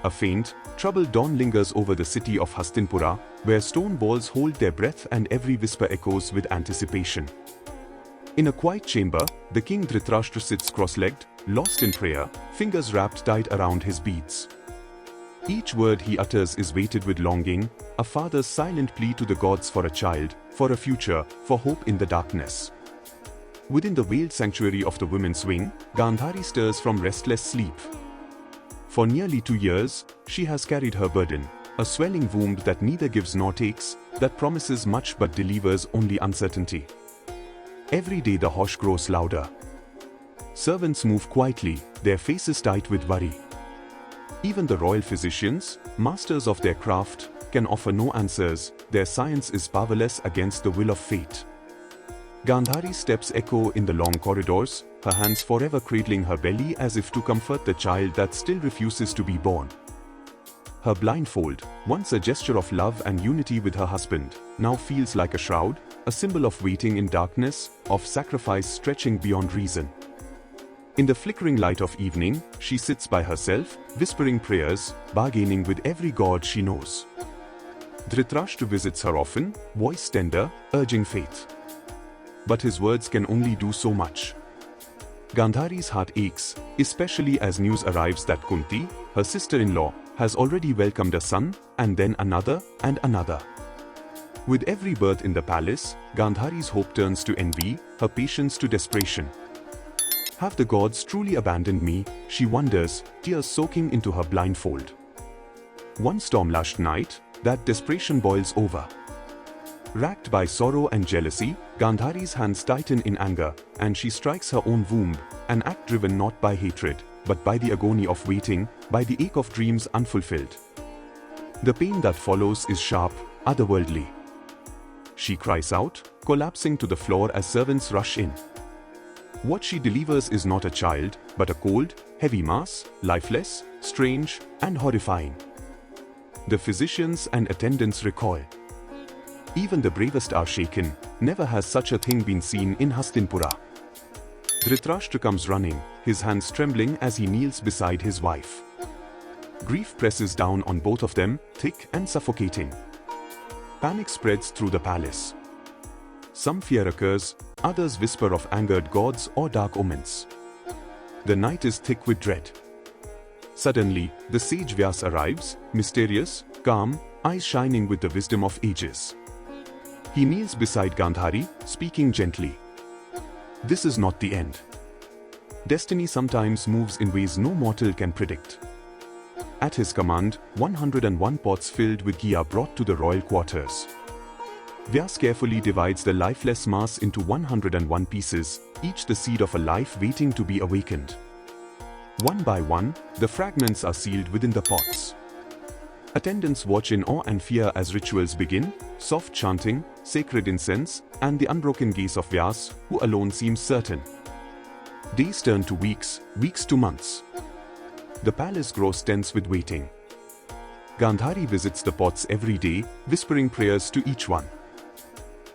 A faint, troubled dawn lingers over the city of Hastinapura, where stone walls hold their breath and every whisper echoes with anticipation. In a quiet chamber, the king Dhritarashtra sits cross-legged, lost in prayer, fingers wrapped tight around his beads. Each word he utters is weighted with longing, a father's silent plea to the gods for a child, for a future, for hope in the darkness. Within the veiled sanctuary of the women's wing, Gandhari stirs from restless sleep. For nearly 2 years, she has carried her burden, a swelling wound that neither gives nor takes, that promises much but delivers only uncertainty. Every day the hush grows louder. Servants move quietly, their faces tight with worry. Even the royal physicians, masters of their craft, can offer no answers, their science is powerless against the will of fate. Gandhari's steps echo in the long corridors, her hands forever cradling her belly as if to comfort the child that still refuses to be born. Her blindfold, once a gesture of love and unity with her husband, now feels like a shroud, a symbol of waiting in darkness, of sacrifice stretching beyond reason. In the flickering light of evening, she sits by herself, whispering prayers, bargaining with every god she knows. Dhritarashtra visits her often, voice tender, urging faith. But his words can only do so much. Gandhari's heart aches, especially as news arrives that Kunti, her sister-in-law, has already welcomed a son, and then another, and another. With every birth in the palace, Gandhari's hope turns to envy, her patience to desperation. Have the gods truly abandoned me, she wonders, tears soaking into her blindfold. One storm-lashed night, that desperation boils over. Racked by sorrow and jealousy, Gandhari's hands tighten in anger, and she strikes her own womb, an act driven not by hatred, but by the agony of waiting, by the ache of dreams unfulfilled. The pain that follows is sharp, otherworldly. She cries out, collapsing to the floor as servants rush in. What she delivers is not a child, but a cold, heavy mass, lifeless, strange, and horrifying. The physicians and attendants recoil. Even the bravest are shaken, never has such a thing been seen in Hastinapura. Dhritarashtra comes running, his hands trembling as he kneels beside his wife. Grief presses down on both of them, thick and suffocating. Panic spreads through the palace. Some fear occurs, others whisper of angered gods or dark omens. The night is thick with dread. Suddenly, the sage Vyas arrives, mysterious, calm, eyes shining with the wisdom of ages. He kneels beside Gandhari, speaking gently. This is not the end. Destiny sometimes moves in ways no mortal can predict. At his command, 101 pots filled with ghee are brought to the royal quarters. Vyas carefully divides the lifeless mass into 101 pieces, each the seed of a life waiting to be awakened. One by one, the fragments are sealed within the pots. Attendants watch in awe and fear as rituals begin, soft chanting, sacred incense, and the unbroken gaze of Vyas, who alone seems certain. Days turn to weeks, weeks to months. The palace grows tense with waiting. Gandhari visits the pots every day, whispering prayers to each one.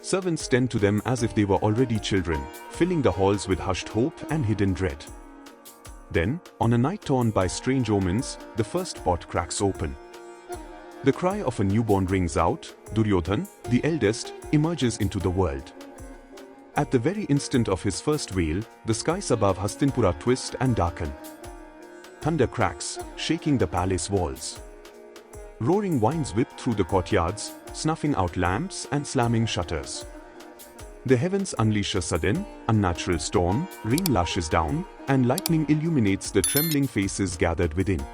Servants tend to them as if they were already children, filling the halls with hushed hope and hidden dread. Then, on a night torn by strange omens, the first pot cracks open. The cry of a newborn rings out, Duryodhana, the eldest, emerges into the world. At the very instant of his first wail, the skies above Hastinapura twist and darken. Thunder cracks, shaking the palace walls. Roaring winds whip through the courtyards, snuffing out lamps and slamming shutters. The heavens unleash a sudden, unnatural storm, rain lashes down, and lightning illuminates the trembling faces gathered within.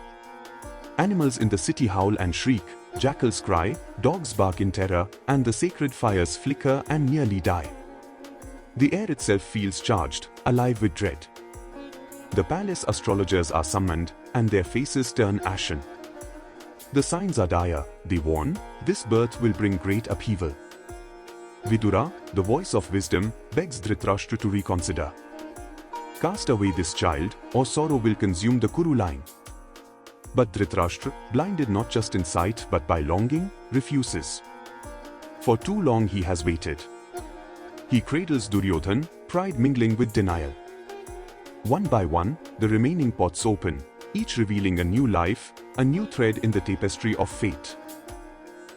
Animals in the city howl and shriek, jackals cry, dogs bark in terror, and the sacred fires flicker and nearly die. The air itself feels charged, alive with dread. The palace astrologers are summoned, and their faces turn ashen. The signs are dire, they warn, this birth will bring great upheaval. Vidura, the voice of wisdom, begs Dhritarashtra to reconsider. Cast away this child, or sorrow will consume the Kuru line. But Dhritarashtra, blinded not just in sight but by longing, refuses. For too long he has waited. He cradles Duryodhana, pride mingling with denial. One by one, the remaining pots open, each revealing a new life, a new thread in the tapestry of fate.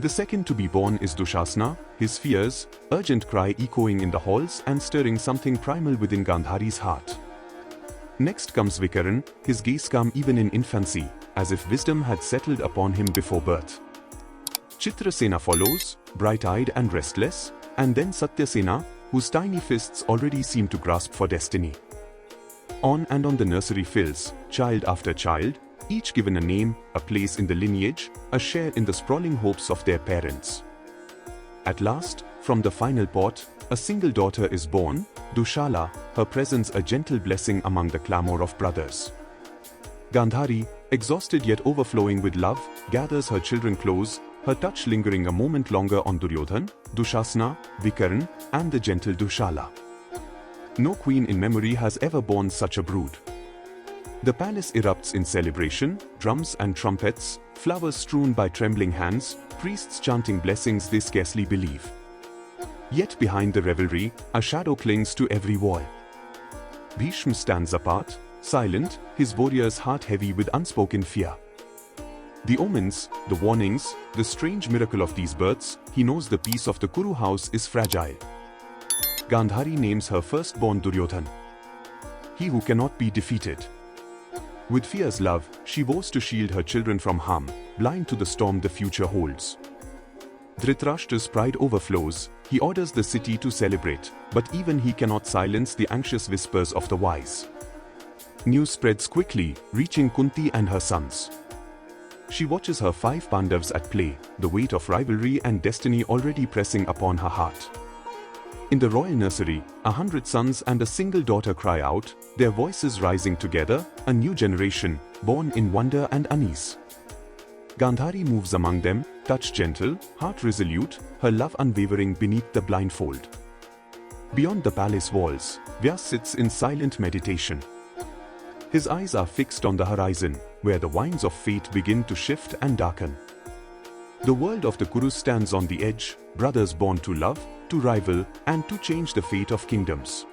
The second to be born is Dushasana, his fierce, urgent cry echoing in the halls and stirring something primal within Gandhari's heart. Next comes Vikaran, his gaze calm even in infancy, as if wisdom had settled upon him before birth. Chitrasena follows, bright-eyed and restless, and then Satyasena, whose tiny fists already seem to grasp for destiny. On and on the nursery fills, child after child, each given a name, a place in the lineage, a share in the sprawling hopes of their parents. At last, from the final pot, a single daughter is born, Dushala, her presence a gentle blessing among the clamor of brothers. Gandhari, exhausted yet overflowing with love, gathers her children close, her touch lingering a moment longer on Duryodhana, Dushasana, Vikaran, and the gentle Dushala. No queen in memory has ever borne such a brood. The palace erupts in celebration, drums and trumpets, flowers strewn by trembling hands, priests chanting blessings they scarcely believe. Yet behind the revelry, a shadow clings to every wall. Bhishma stands apart, silent, his warrior's heart heavy with unspoken fear. The omens, the warnings, the strange miracle of these births, he knows the peace of the Kuru house is fragile. Gandhari names her firstborn Duryodhana, he who cannot be defeated. With fierce love, she vows to shield her children from harm, blind to the storm the future holds. Dhritarashtra's pride overflows, he orders the city to celebrate, but even he cannot silence the anxious whispers of the wise. News spreads quickly, reaching Kunti and her sons. She watches her 5 Pandavas at play, the weight of rivalry and destiny already pressing upon her heart. In the royal nursery, 100 sons and a single daughter cry out, their voices rising together, a new generation, born in wonder and unease. Gandhari moves among them, touch gentle, heart resolute, her love unwavering beneath the blindfold. Beyond the palace walls, Vyas sits in silent meditation. His eyes are fixed on the horizon, where the winds of fate begin to shift and darken. The world of the Kurus stands on the edge, brothers born to love, to rival, and to change the fate of kingdoms.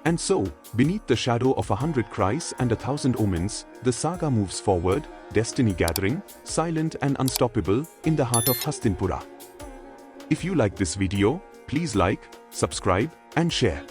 And so, beneath the shadow of 100 cries and 1,000 omens, the saga moves forward, destiny gathering, silent and unstoppable, in the heart of Hastinapura. If you like this video, please like, subscribe, and share.